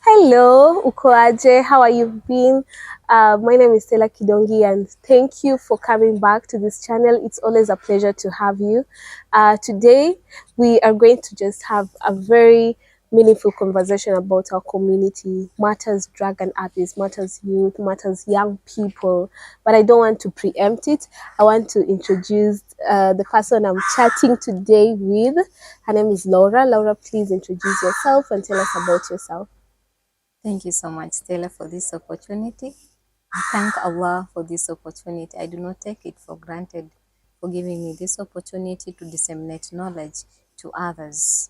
Hello, Ukoaje. How are you been? My name is Stella Kidongi, and thank you for coming back to this channel. It's always a pleasure to have you. Today, we are going to just have a very meaningful conversation about our community, matters drug and abuse, matters youth, matters young people. But I don't want to preempt it. I want to introduce the person I'm chatting today with. Her name is Laura. Laura, please introduce yourself and tell us about yourself. Thank you so much, Stella, for this opportunity. I thank Allah for this opportunity. I do not take it for granted for giving me this opportunity to disseminate knowledge to others.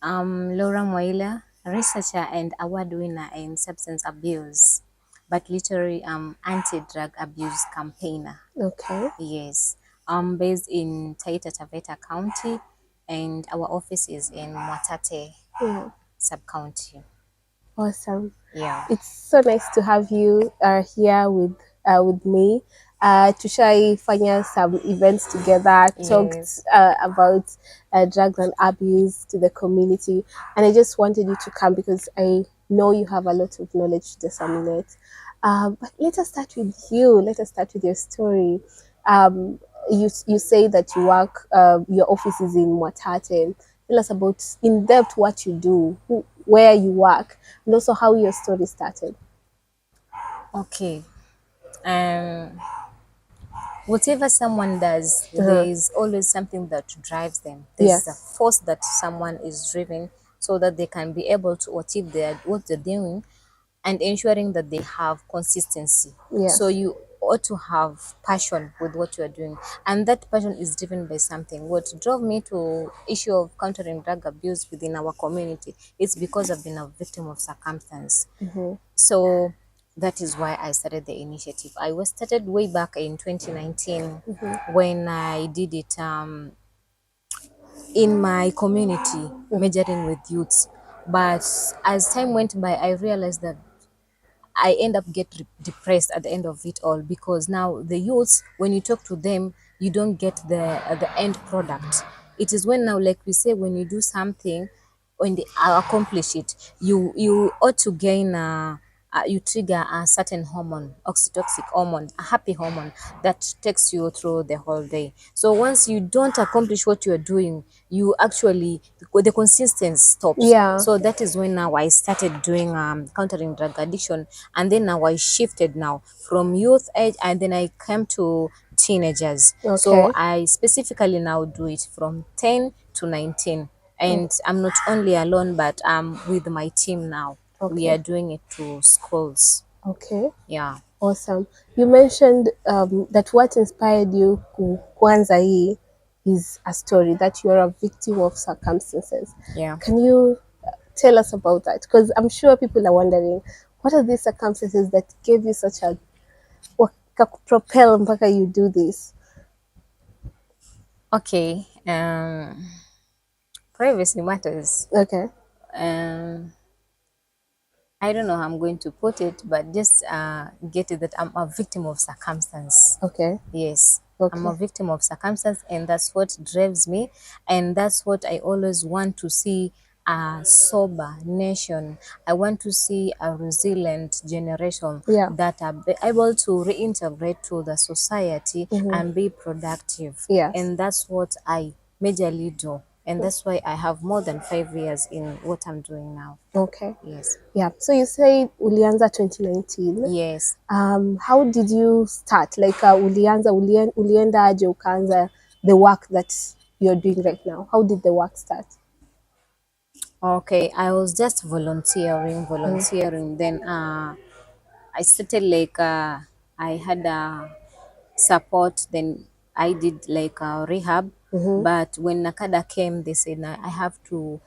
I'm Laura Moila, researcher and award winner in substance abuse, but literally anti-drug abuse campaigner. Okay. Yes, I'm based in Taita Taveta County, and our office is in Mwatate Yeah. sub-county. Awesome. Yeah. It's so nice to have you here with me. Tushai some events together, talked Yes. about drugs and abuse to the community, and I just wanted you to come because I know you have a lot of knowledge to disseminate. But let us start with you. Let us start with your story. You say that you work. Your office is in Mwatate. Tell us about in depth what you do, where you work, and also how your story started. Okay. Um, Whatever someone does, there Uh-huh. is always something that drives them. There's a Yes. force that someone is driven so that they can be able to achieve what they're doing and ensuring that they have consistency. So Yes. you ought to have passion with what you are doing, and that passion is driven by something. What drove me to issue of countering drug abuse within our community is because I've been a victim of circumstance. Mm-hmm. So that is why I started the initiative. I was started way back in 2019 Mm-hmm. when I did it in my community, majoring with youths. But as time went by, I realized that I end up depressed at the end of it all, because now the youths, when you talk to them, you don't get the end product. It is when now, like we say, when you do something, when they accomplish it, you ought to gain you trigger a certain hormone, oxytocin hormone, a happy hormone that takes you through the whole day. So once you don't accomplish what you are doing, you actually, the consistency stops. Yeah. So that is when now I started doing countering drug addiction, and then now I shifted now from youth age, and then I came to teenagers. So Okay. I specifically now do it from 10 to 19, Oh, and I'm not only alone, but I'm with my team now. We are okay. doing it to schools. Okay. Yeah. Awesome. You mentioned that what inspired you kuanza hii is a story that you are a victim of circumstances. Yeah. Can you tell us about that? Because I'm sure people are wondering, what are these circumstances that gave you such a propel mpaka you do this? Okay. Privacy matters. Okay. Um, I don't know how I'm going to put it, but just get it that I'm a victim of circumstance. Okay. Yes, I'm a Okay. victim of circumstance, and that's what drives me, and that's what I always want to see: a sober nation. I want to see a resilient generation Yeah. that are able to reintegrate to the society Mm-hmm. and be productive. Yes. And that's what I majorly do. And that's why I have more than 5 years in what I'm doing now. Okay. Yes. Yeah. So you say ulianza 2019. Yes. How did you start? Like ulienda aje ukaanza the work that you're doing right now? How did the work start? Okay, I was just Mm. volunteering. Then I started like I had support. Then I did like rehab. Mm-hmm. But when Nakada came, they said, "Nah, I have to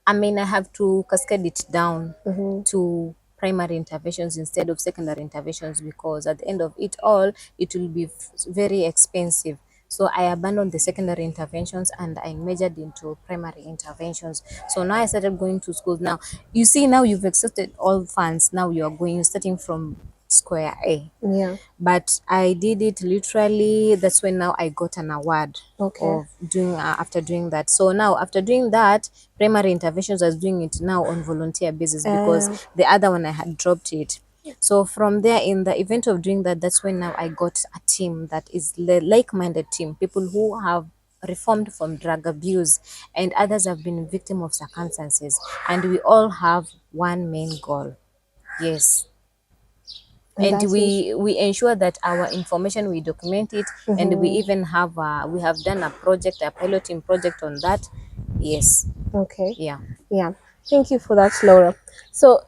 I have to cascade it down Mm-hmm. to primary interventions instead of secondary interventions, because at the end of it all, it will be very expensive." So I abandoned the secondary interventions and I majored into primary interventions. So now I started going to schools. Now, you see, now you've exhausted all funds. Now you are going, starting from square A. Yeah. But I did it literally. That's when now I got an award Okay. of doing after doing that. So now after doing that, primary interventions, I was doing it now on volunteer basis because Uh, the other one I had dropped it. So from there, in the event of doing that, that's when now I got a team that is like-minded team, people who have reformed from drug abuse and others have been victim of circumstances, and we all have one main goal. Yes, and and that is we ensure that our information, we document it, and we even have we have done a project, a piloting project on that. Yes. okay. Yeah. Yeah. Thank you for that, Laura. So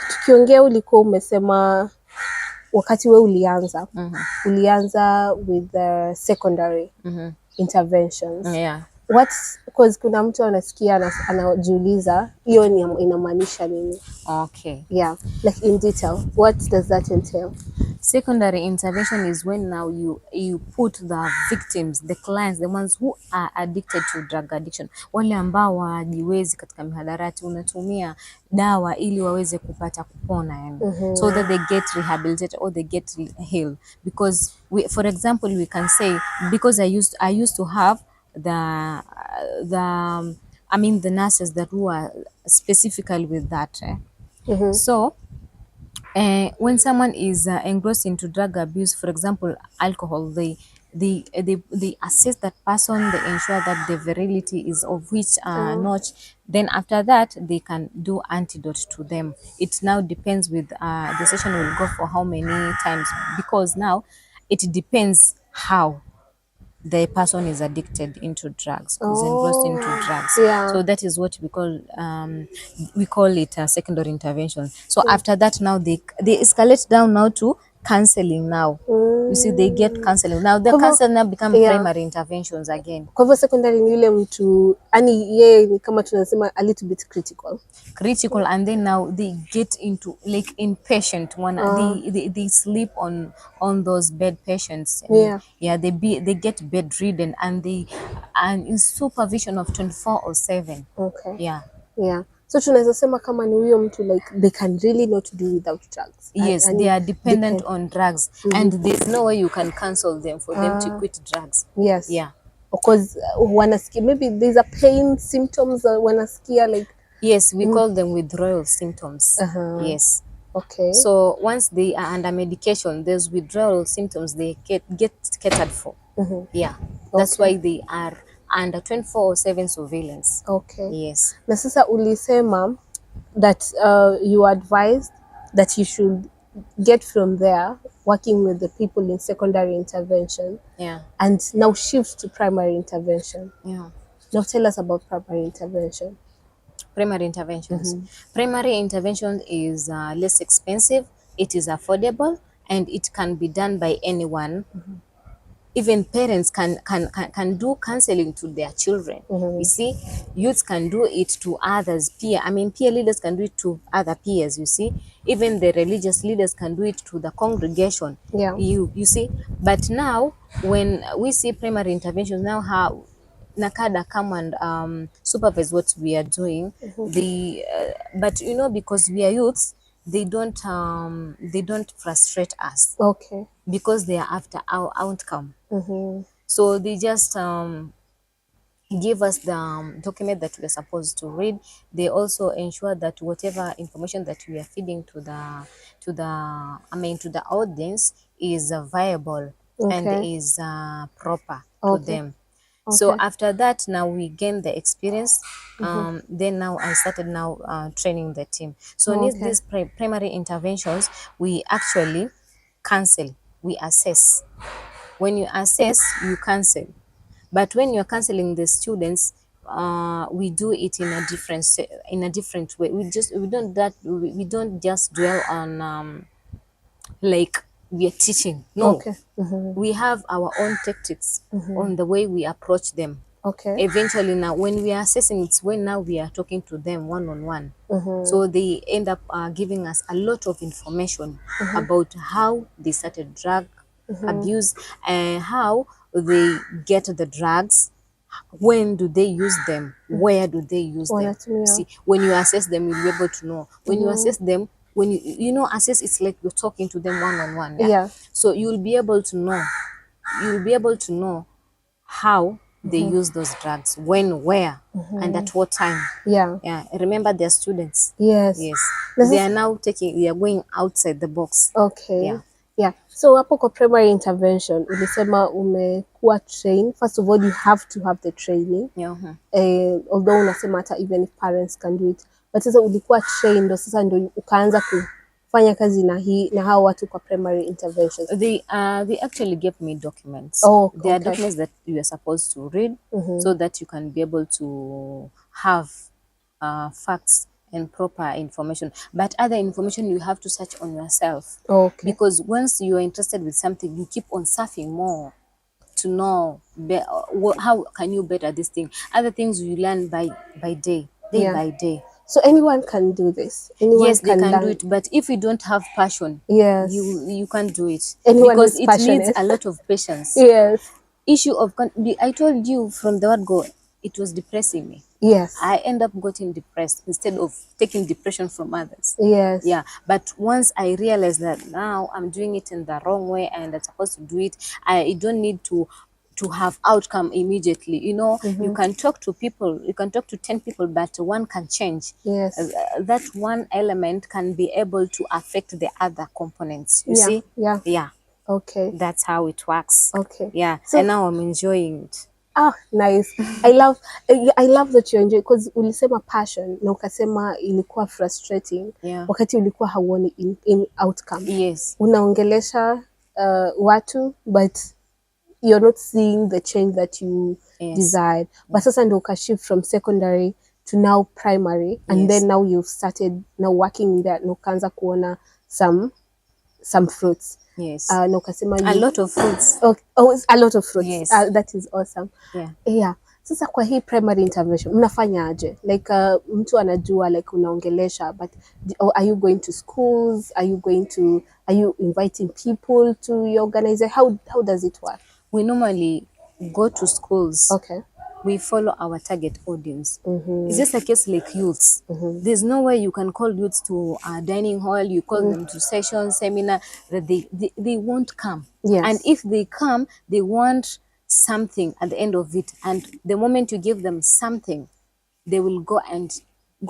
tukiongea ulikuwa umesema wakati we ulianza with the secondary interventions. Yeah. What's because kuna mtu anasikia anajiuliza hiyo inamaanisha nini? Okay. Yeah, like in detail, what does that entail? Secondary intervention is when now you put the victims, the clients, the ones who are addicted to drug addiction, wale ambao wajiwezi katika mihadarati, unatumia dawa ili waweze kupata kupona yani. So that they get rehabilitated or they get healed. Because we, for example, we can say, because I used to have the nurses that who are specifically with that. So when someone is engrossed into drug abuse, for example, alcohol, they assess that person, they ensure that the virility is of which notch. Then after that, they can do antidote to them. It now depends with the session will go for how many times, because now it depends how the person is addicted into drugs, is engrossed into drugs. Yeah. So that is what we call it secondary intervention. So after that, now they escalate down now to counseling now. You see, they get counseling. Now the Kwa hivyo- counseling now become yeah. primary interventions again. Kwa hivyo secondary ni yule mtu yani yeye ni kama tunasema a little bit critical. Critical, and then now they get into like inpatient one. They sleep on those bed patients. Yeah. Yeah, they get bedridden, and they and in supervision of 24/7. Okay. Yeah. Yeah. So tunaweza sema kama ni huyo mtu like they can really not do without drugs. Yes, And they are dependent depend. on drugs, and there's no way you can cancel them for them to quit drugs. Yes. Yeah. Because wanasikia maybe there's a pain symptoms wanasikia like Yes, we call them withdrawal symptoms. Yes. okay. So once they are under medication, those withdrawal symptoms they get catered for. Yeah, that's why they are under 24/7 surveillance. Okay. Yes. Na sasa ulisema that you advised that you should get from there working with the people in secondary intervention. Yeah. And now shift to primary intervention. Yeah. Now tell us about primary intervention. Primary interventions. Primary intervention is less expensive, it is affordable, and it can be done by anyone. Even parents can do counseling to their children. You see, youths can do it to others, peer leaders can do it to other peers. You see, even the religious leaders can do it to the congregation. Yeah. You see, but now when we see primary interventions, now how NACADA come and supervise what we are doing. But you know, because we are youths, they don't frustrate us. Okay. Because they are after our outcome. So they just give us the document that we are supposed to read. They also ensure that whatever information that we are feeding to the audience is viable and is proper to them. So after that, now we gain the experience. Then now I started now training the team. So in these primary interventions, we actually counsel, we assess. When you assess, you counsel. But when you're counseling the students, we do it in a different way. We don't just dwell on like we are teaching. No. Okay. We have our own tactics on the way we approach them. Okay. Eventually now, when we are assessing, it's when now we are talking to them one-on-one. So they end up giving us a lot of information about how they started drug abuse and how they get the drugs, when do they use them, where do they use them. See, when you assess them, you'll be able to know. When you assess them, when you know assess, it's like you're talking to them one on one. Yeah. Yeah. So you'll be able to know how they use those drugs, when, where, and at what time. Yeah. Yeah, remember they're students. Yes. Yes, This they is are now they are going outside the box. okay. Yeah. Yeah. So hapo kwa primary intervention ulisema umekuwa train. First of all, you have to have the training. Yeah. Although unasema hata even if parents can do it. But sasa ulikuwa trained ndo sasa ndo ukaanza kufanya kazi na hao watu kwa primary interventions. They actually gave me documents. Oh, There are okay. documents that you are supposed to read so that you can be able to have facts and proper information. But other information you have to search on yourself. Okay. Because once you are interested with something, you keep on surfing more to know how can you better this thing. Other things you learn by day Yeah. by day. So anyone can do this. Anyone Yes, they can do learn. it, but if you don't have passion, Yes. you can't do it. Anyone Because who's it needs passionate. a lot of patience. Yes. Issue of I told you from the word go, it was depressing me. Yes. I end up getting depressed instead of taking depression from others. Yes. Yeah, but once I realized that now I'm doing it in the wrong way and I'm supposed to do it, I don't need to have outcome immediately. You know, you can talk to people, you can talk to 10 people, but one can change. Yes. That one element can be able to affect the other components. You Yeah. see? Yeah. Yeah. Okay. That's how it works. Okay. Yeah. So, and now I'm enjoying it. ah, nice. I love that you enjoy because ulisema passion na ukasema ilikuwa frustrating Yeah. wakati ulikuwa hauoni in outcome. Yes. Unaongelesha watu but you're not seeing the change that you desired. But sasa ndio ukashift from secondary to now primary and then now you've started now working in that na ukaanza kuona some fruits. Yes. Na ukasema a lot of fruits. A lot of fruits. Yes. That is awesome. Yeah. Yeah. Sasa kwa hii primary intervention mnafanya aje? Like mtu anajua like unaongelesha but are you going to schools? Are you inviting people to your organization? How does it work? We normally go to schools. Okay. We follow our target audience. It's just a case like youths. There's no way you can call youths to a dining hall, you call them to session, seminar, that they won't come. Yes. And if they come, they want something at the end of it. And the moment you give them something, they will go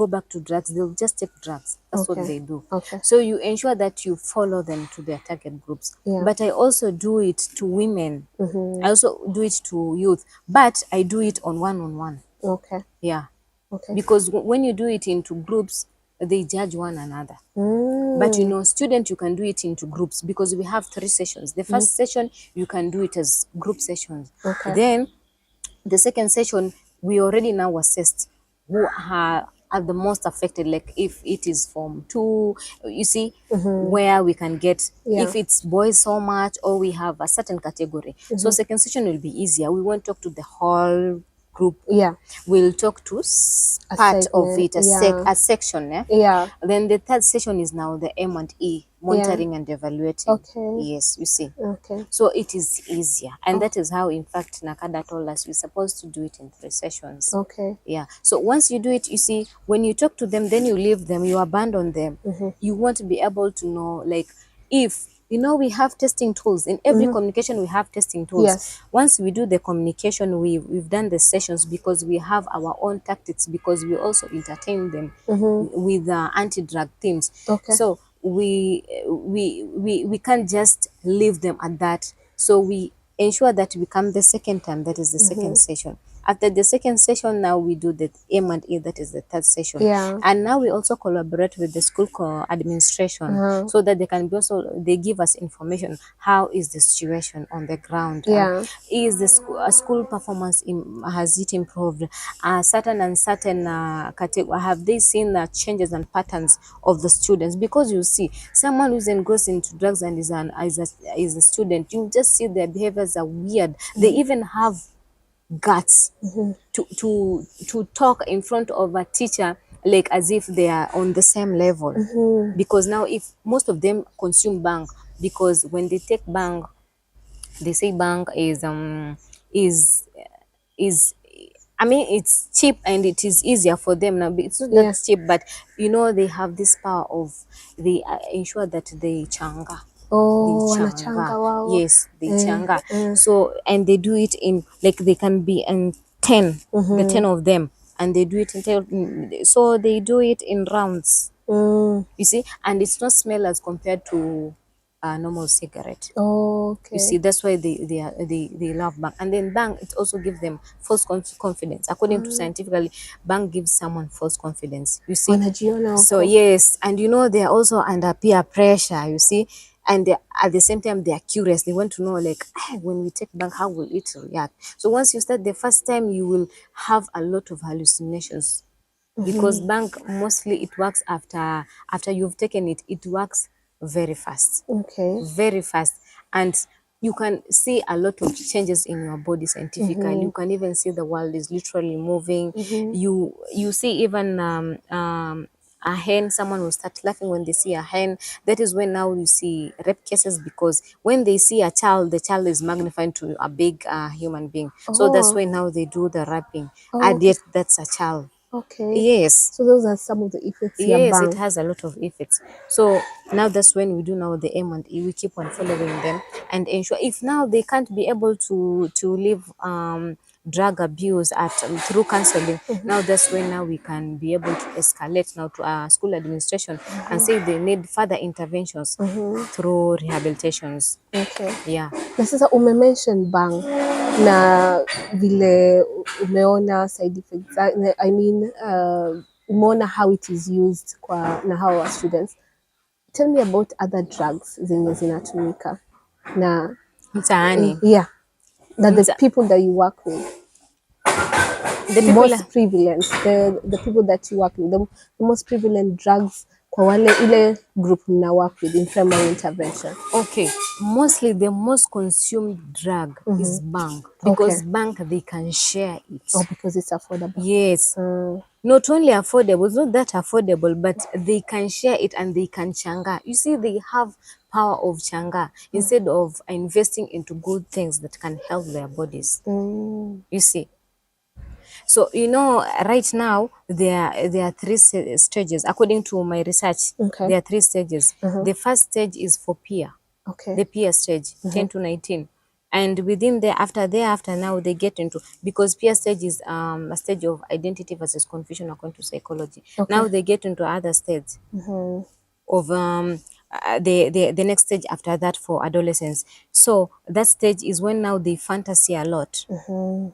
back to drugs. They'll just take drugs. That's what they do. Okay. So you ensure that you follow them to their target groups. Yeah. But I also do it to women. I also do it to youth. But I do it on one-on-one. Okay. Yeah. Okay. Because when you do it into groups, they judge one another. But you know, student, you can do it into groups because we have 3 sessions. The first session, you can do it as group sessions. Okay. Then the second session, we already now assessed who are the most affected, like if it is from 2, you see, where we can get, if it's boys so much, or we have a certain category. So second session will be easier. We won't talk to the whole group. Yeah. We'll talk to part of it, a section. Yeah. Then the third session is now the M&E, monitoring and evaluating. Okay. Yes, you see. Okay. So it is easier. And that is how, in fact, Nakada told us we're supposed to do it in 3 sessions. Okay. Yeah. So once you do it, you see, when you talk to them, then you leave them, you abandon them. You won't be able to know, like, if, you know, we have testing tools. In every communication, we have testing tools. Yes. Once we do the communication, we've done the sessions because we have our own tactics, because we also entertain them with anti-drug themes. Okay. So we can't just leave them at that. So we ensure that we come the second time, that is the second session. After the second session, now we do the M&E, that is the third session. Yeah. And now we also collaborate with the school administration so that they can be also, they give us information. How is the situation on the ground? Yeah. Is the school performance, has it improved? Certain category, have they seen the changes and patterns of the students? Because you see, someone who's engrossed into drugs and is a student, you just see their behaviors are weird. They even have guts to talk in front of a teacher like as if they are on the same level. Because now, if most of them consume bang, because when they take bang, they say bang is I mean, it's cheap and it is easier for them now. It's not that Yeah. cheap, but you know they have this power of they ensure that they changa. They Oh, changa. wanachanga wao. Yes, they Eh, changa. eh. So and they do it in like they can be in 10, the 10 of them, and they do it in 10, so they do it in rounds. Mm. You see, and it's not smell as compared to a normal cigarette. Oh, You see, okay. that's why they love bang. And then bang, it also gives them false confidence. According to scientifically, bang gives someone false confidence. You see, Wanajiona so wako. yes, and you know they are also under peer pressure. You see, and at the same time they are curious. They want to know like, "Ah, when we take bang, how will it react?" So once you start the first time, you will have a lot of hallucinations because bank mostly it works after you've taken it. It works very fast, Okay. very fast, and you can see a lot of changes in your body scientifically. You can even see the world is literally moving. You see even a hen, someone will start laughing when they see a hen. That is when now you see rape cases, because when they see a child, the child is magnified to a big human being. So that's Oh, why now they do the rapping, oh, and okay. yet that's a child. Okay. Yes, So those are some of the effects ya yes, it bang. has a lot of effects. So now that's when we do now the M and E. We keep on following them and ensure if now they can't be able to leave drug abuse at through counseling. Now that's when now we can be able to escalate now to our school administration and say they need further interventions through rehabilitations. Okay. Yeah. Na sasa umemention bang na vile umeona side effects. I mean, umeona how it is used kwa na hawa students. Tell me about other drugs zenye zinatumika na Mtaani. yeah, that the Mta- people that you work with, the people. most prevalent, the people that you work with, the most prevalent drugs kwa wale ile group mna work with in primary intervention. Okay, mostly the most consumed drug is bank, Okay. because bank they can share Oh, it. because it's affordable. Yes, not only affordable, it's not that affordable, but they can share it and they can changa. You see, they have power of changa instead of investing into good things that can help their bodies. You see, so you know, right now there are three stages. According to my research, Okay. there are three stages. The first stage is for peer, Okay. the peer stage, 10 to 19. And within there, after now they get into, because peer stage is a stage of identity versus confusion according to psychology. Okay. Now they get into other stage of the next stage after that for adolescents. So that stage is when now they fantasy a lot.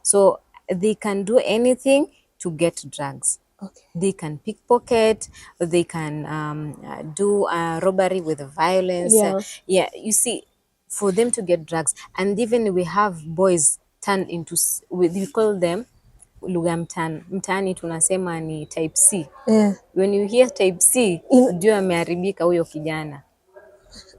So they can do anything to get drugs. Okay. They can pickpocket, they can do robbery with violence. Yeah. Yeah, you see, for them to get drugs. And even we have boys turned into, we call them lugha mtaani tunasema ni type C. Yeah. When you hear type C, In ujue ameharibika huyo kijana.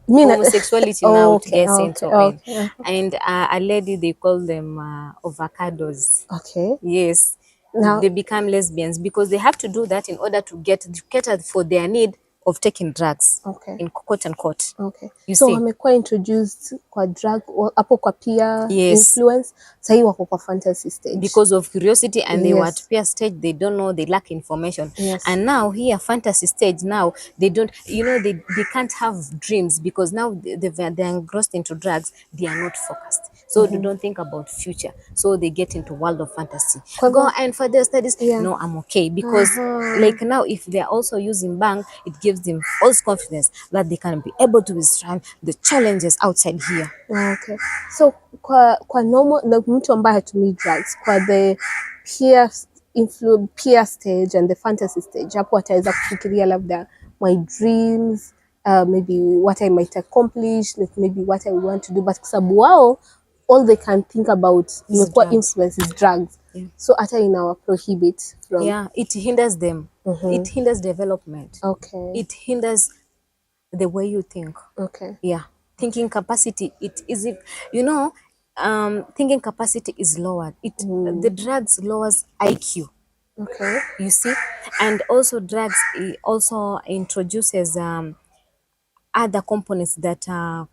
Mina. Homosexuality now Oh, it okay. gets Okay. into in. Okay. And a lady, they call them avocados. Okay. Yes, Now, they become lesbians because they have to do that in order to get cater for their need of taking drugs, okay. in quote unquote. Okay. You So see, wamekuwa introduced kwa drug hapo kwa peer yes, influence, sahii wako kwa fantasy stage. because of curiosity, and they were at Yes. peer stage, they don't know, they lack information. Yes. And now here fantasy stage, now they don't, you know, they can't have dreams because now they're engrossed into drugs. They are not focused, so they don't think about future, so they get into world of fantasy. Kwa Go hivyo, and further studies, yeah. no, I'm okay, because like now if they're also using bank, it gives them false confidence that they can be able to withstand the challenges outside here. Okay. So kwa normal na mtu ambaye hatumii drugs kwa the peer stage and the fantasy stage, hapo ataweza kufikiria labda my dreams, maybe what I might accomplish, like maybe what I want to do, but kwa sababu wao all they can think about imekuwa drugs. influence is drugs. Yeah. So hata inawa prohibit from. Yeah, it hinders them. It hinders development. Okay. It hinders the way you think. Okay. Yeah, thinking capacity. It is, you know, thinking capacity is lowered. The drugs lowers IQ. Okay. You see, and also drugs also introduces other components that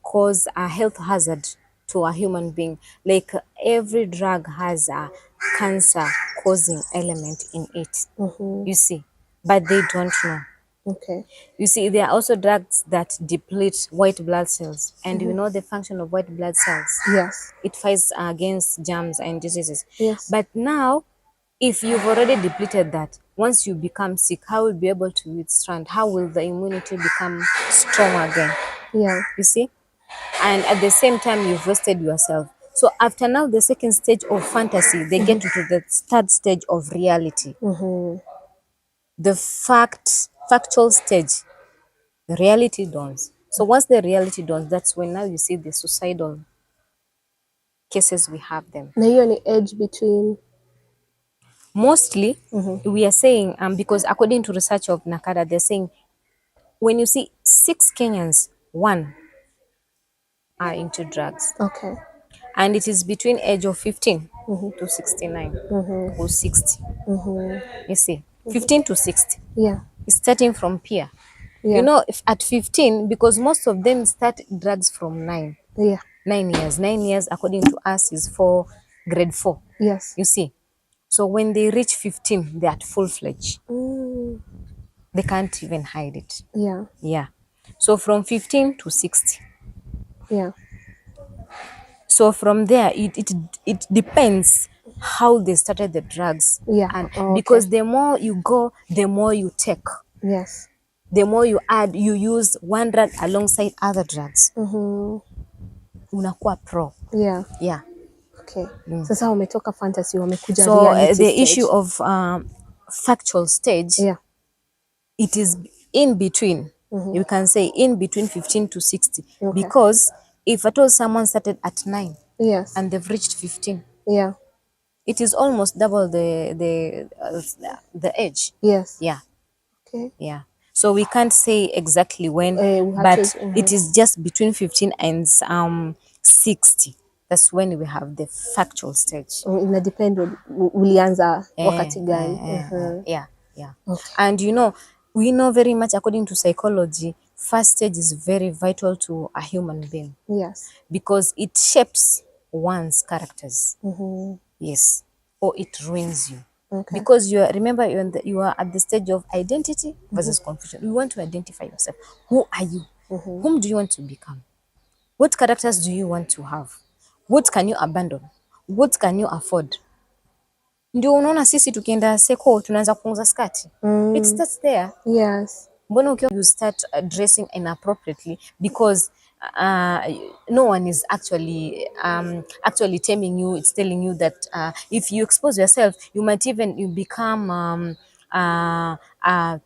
cause a health hazard to a human being. Like every drug has cancer causing element in it. Mm-hmm. You see, but they don't know. Okay. You see, there are also drugs that deplete white blood cells, and you Mm-hmm. know the function of white blood cells. Yes. It fights against germs and diseases. Yes. But now, if you've already depleted that, once you become sick, how will you be able to withstand? How will the immunity become strong again? Yeah. You see? And at the same time, you've wasted yourself. So after now, the second stage of fantasy, they get into the third stage of reality. Mm-hmm. The factual stage, the reality dawns. So once the reality dawns, that's when now you see the suicidal cases we have them. Na hiyo ni age between. Mostly, Mm-hmm. we are saying, because according to research of Nakada, they're saying when you see 6 Kenyans, one are into drugs. Okay. And it is between age of 15 Mm-hmm. to 69 Mm-hmm. or 60. Mm-hmm. You see, 15 to 60. Yeah. It's starting from peer. You Yeah. know, if at 15, because most of them start drugs from 9. Yeah. 9 years. 9 years, according to us, is for grade 4. Yes. You see. So when they reach 15, they're at full fledged. Mm. They can't even hide it. Yeah. Yeah. So from 15 to 60. Yeah. So from there, it depends how they started the drugs. Yeah. And Oh, okay. because the more you go, the more you take. Yes. The more you add, you use one drug alongside other drugs. Mm-hmm. Unakuwa pro. Yeah. Yeah. Okay. Sasa wametoka fantasy wamekuja So reality the issue stage. of factual stage, Yeah. it is in between. Mm-hmm. You can say in between 15 to 60. Okay. Because if at all someone started at 9 Yes. and they've reached 15, Yeah. it is almost double the age. Yes. Yeah, Okay. yeah. So we can't say exactly when, We have to. but Mm-hmm. it is just between 15 and 60. That's when we have the factual stage. Ina depend ulianza wakati gani. Yeah, yeah. Okay. And you know, we know very much according to psychology, first stage is very vital to a human being Yes. because it shapes one's characters. Mm-hmm. Yes, or it ruins you. Okay. Because remember you are at the stage of identity versus confusion. You want to identify yourself. Who are you? Whom do you want to become? What characters do you want to have? What can you abandon? What can you afford? Ndio unaona sisi tukienda seko tunaanza kupunguza skati. It starts there. Yes. Mbona ukiwa you start dressing inappropriately because uh, no one is actually telling you, it's telling you that if you expose yourself you might even you become uh, uh,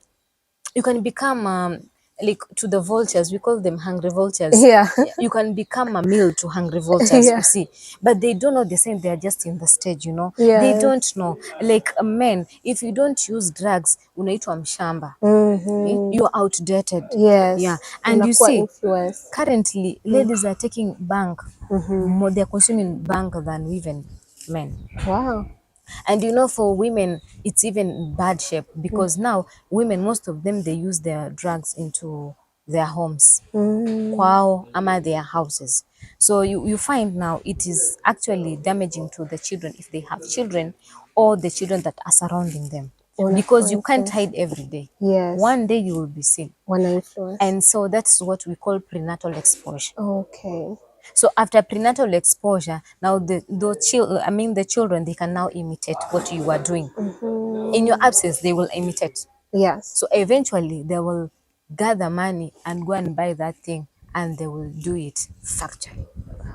you can become like to the vultures, we call them hungry vultures. Yeah. You can become a meal to hungry vultures, Yeah. you see, but they don't know the same. They're just in the stage, you know. They Yes. don't know, like men, if you don't use drugs unaitwa mshamba. Mm-hmm. You're outdated. Yes. Yeah. And you Unakuwa see, influence. currently ladies are taking bank more, they're consuming bank than even men. Wow. And you know, for women, it's even bad shape because now women, most of them, they use their drugs into their homes, kwao ama their houses. So you find now it is actually damaging to the children if they have children or the children that are surrounding them. Unakuwa Because you can't influence. hide every day. Yes. One day you will be seen. Wana influence. And so that's what we call prenatal exposure. Okay. So after prenatal exposure, now the children, they can now imitate what you are doing. In your absence, they will imitate. Yes. So eventually, they will gather money and go and buy that thing, and they will do it factually.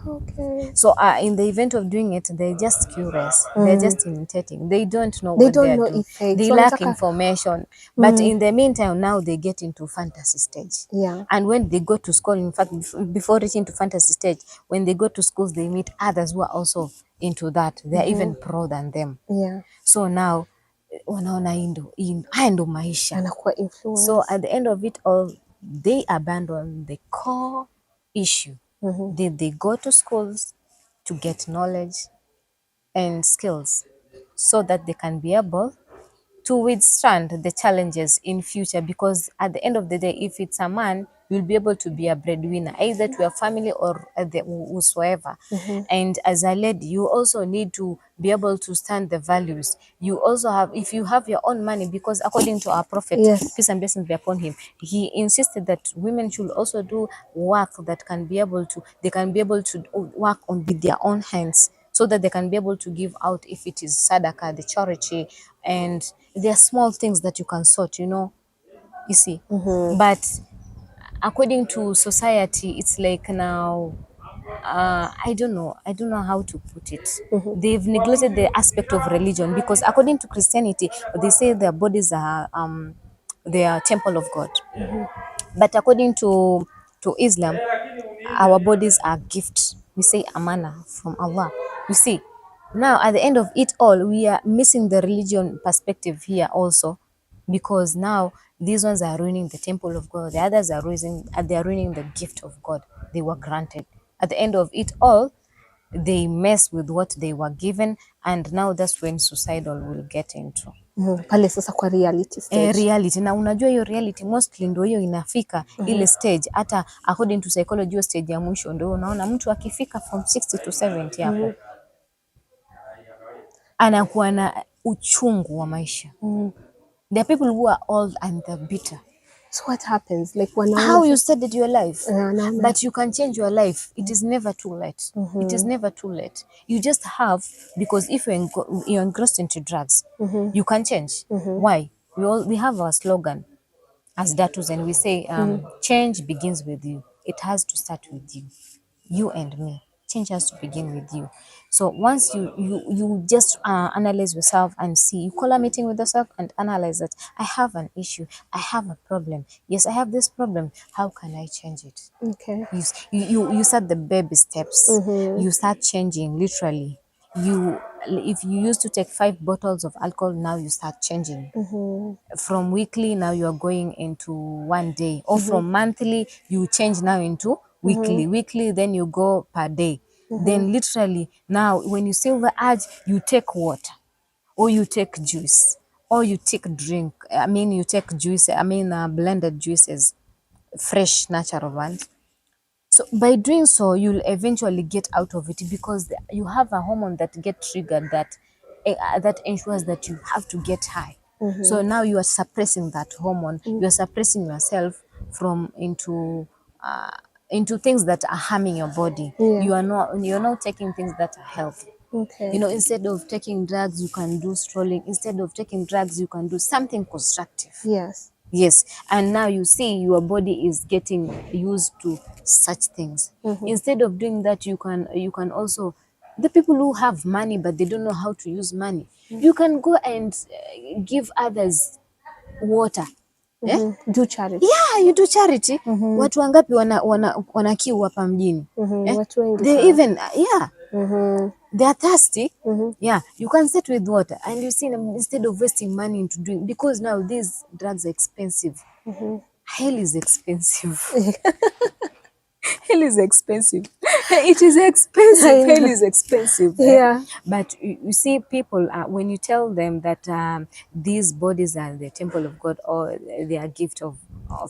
Okay. So in the event of doing it, they're just curious. They're just imitating. They don't know They what don't they're know doing. effects. They So lack wanataka. information. But in the meantime, now they get into fantasy stage. Yeah. And when they go to school, in fact, before reaching to fantasy stage, when they go to schools, they meet others who are also into that. They're even pro than them. Yeah. So now, wanaona haya ndo maisha. Anakuwa influence. So at the end of it all, they abandon the core issue. They go to schools to get knowledge and skills so that they can be able to withstand the challenges in future. Because at the end of the day, if it's a man, you'll be able to be a breadwinner, either to your family or whosoever. And as a lady, you also need to be able to stand the values. You also have, if you have your own money, because according to our prophet, Yes. peace and blessings be upon him, he insisted that women should also do work that can be able to, they can be able to work on with their own hands, so that they can be able to give out, if it is sadaqah, the charity, and there are small things that you can sort, you see. But according to society, it's like now, I don't know how to put it. They've neglected the aspect of religion, because according to Christianity, they say their bodies are they are temple of God. But according to Islam, our bodies are gifts. We say amana from Allah. You see, now at the end of it all, we are missing the religion perspective here also, because now these ones are ruining the temple of God. The others are ruining the gift of God they were granted. At the end of it all, they mess with what they were given, and now that's when suicidal will get into Pale sasa kwa reality stage. reality. Na unajua hiyo reality mostly ndio hiyo inafika ile stage, hata according to psychology, hiyo stage ya mwisho ndio unaona mtu akifika from 60 to 70 hapo anakuwa na uchungu wa maisha. There are people who are old and they're bitter. So what happens? Like How you wanaona started your life, naona. but you can change your life. It is never too late. It is never too late. You just have, because if you're engrossed into drugs, you can change. Why? We have our slogan as Datus, and we say change begins with you. It has to start with you and me. Change has to begin with you. So once you just analyze yourself and see, you call a meeting with yourself and analyze that I have an issue, I have a problem. Yes, I have this problem. How can I change it? Okay. You start the baby steps. You start changing literally. If you used to take 5 bottles of alcohol, now you start changing. From weekly, now you are going into 1 day, or from monthly you change now into weekly, then you go per day. Then literally now when you feel the urge, you take water, or you take juice, or you take you take juice, blended juices, fresh natural ones. So by doing so, you'll eventually get out of it, because you have a hormone that get triggered that ensures that you have to get high. So now you are suppressing that hormone. You are suppressing yourself from into things that are harming your body. Yeah. You're not taking things that are healthy. Okay. Instead of taking drugs, you can do strolling. Instead of taking drugs, you can do something constructive. Yes. Yes, and now you see your body is getting used to such things. Instead of doing that, you can also, the people who have money but they don't know how to use money, you can go and give others water. Do charity. Yeah, you do charity. Watu wangapi wana kiu hapa mjini? Watu wengi They sana. even they are thirsty. Yeah, you can sit with water, and you see them, instead of wasting money into drink, because now these drugs are expensive. Hell is expensive. Hell is expensive. It is expensive. Hell is expensive. Yeah. But you see, people, when you tell them that these bodies are the temple of God, or they are gift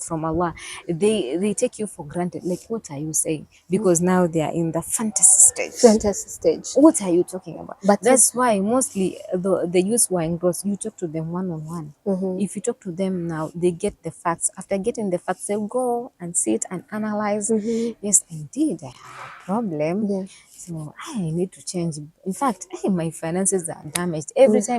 from Allah, they take you for granted. Like, what are you saying? Because now they are in the fantasy stage. Fantasy stage. What are you talking about? But that's why mostly the youths who are engrossed, you talk to them one on one. If you talk to them now, they get the facts. After getting the facts, they'll go and sit and analyze. Yes, indeed, I have a problem. Yeah. So I need to change. In fact, my finances are damaged every time.